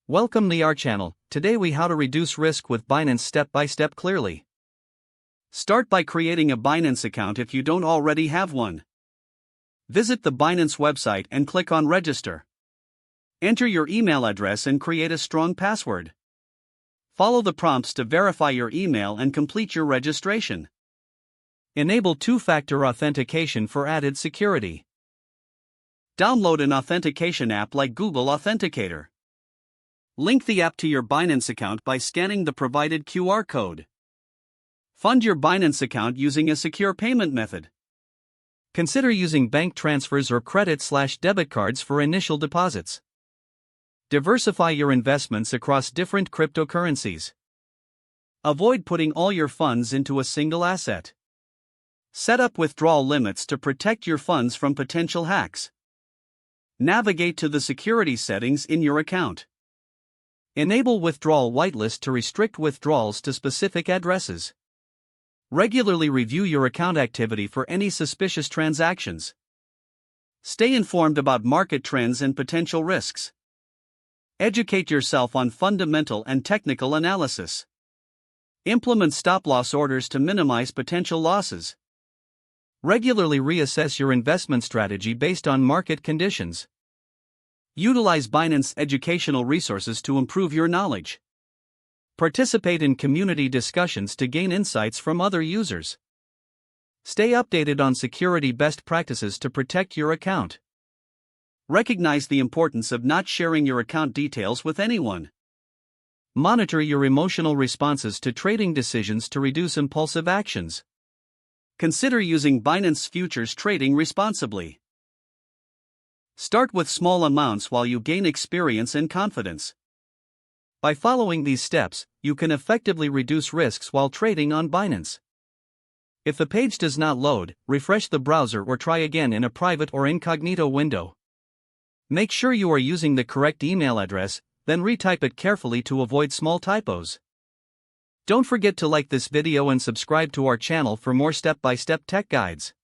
Welcome to our channel. Today we how to reduce risk with Binance step by step clearly. Start by creating a Binance account if you don't already have one. Visit the Binance website and click on register. Enter your email address and create a strong password. Follow the prompts to verify your email and complete your registration. Enable two-factor authentication for added security. Download an authentication app like Google Authenticator. Link the app to your Binance account by scanning the provided QR code. Fund your Binance account using a secure payment method. Consider using bank transfers or credit/debit cards for initial deposits. Diversify your investments across different cryptocurrencies. Avoid putting all your funds into a single asset. Set up withdrawal limits to protect your funds from potential hacks. Navigate to the security settings in your account. Enable withdrawal whitelist to restrict withdrawals to specific addresses. Regularly review your account activity for any suspicious transactions. Stay informed about market trends and potential risks. Educate yourself on fundamental and technical analysis. Implement stop-loss orders to minimize potential losses. Regularly reassess your investment strategy based on market conditions. Utilize Binance educational resources to improve your knowledge. Participate in community discussions to gain insights from other users. Stay updated on security best practices to protect your account. Recognize the importance of not sharing your account details with anyone. Monitor your emotional responses to trading decisions to reduce impulsive actions. Consider using Binance futures trading responsibly. Start with small amounts while you gain experience and confidence. By following these steps, you can effectively reduce risks while trading on Binance. If the page does not load, refresh the browser or try again in a private or incognito window. Make sure you are using the correct email address, then retype it carefully to avoid small typos. Don't forget to like this video and subscribe to our channel for more step-by-step tech guides.